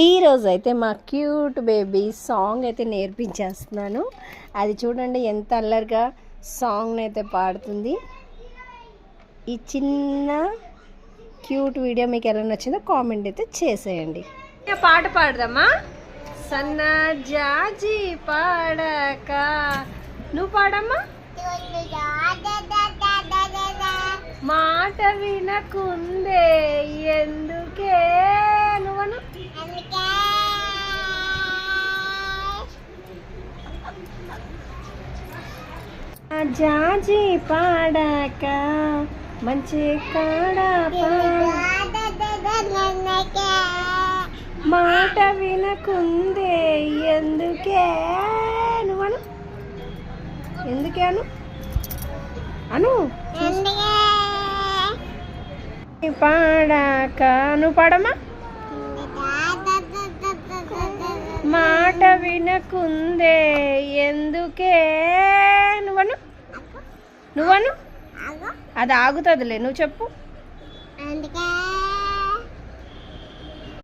ఈరోజు అయితే మా క్యూట్ బేబీ సాంగ్ అయితే నేర్పించేస్తున్నాను. అది చూడండి ఎంత అల్లరిగా సాంగ్ని అయితే పాడుతుంది. ఈ చిన్న క్యూట్ వీడియో మీకు ఎలా నచ్చిందో కామెంట్ అయితే చేసేయండి. పాట పాడదామా? సన్నా జాజి పాడక నువ్వు పాడమ్మా. మాట వినకుందే ఎందుకే నువ్వను. జాజి పాడక మంచి కాడ మాట వినకుందే ఎందుకే నువ్వను. ఎందుకే అను అను పాడక నువ్వు పాడమ్మా. మాట వినకుందే ఎందుకే నువ్వను. నువ్వను అది ఆగుతుందిలే, నువ్వు చెప్పు.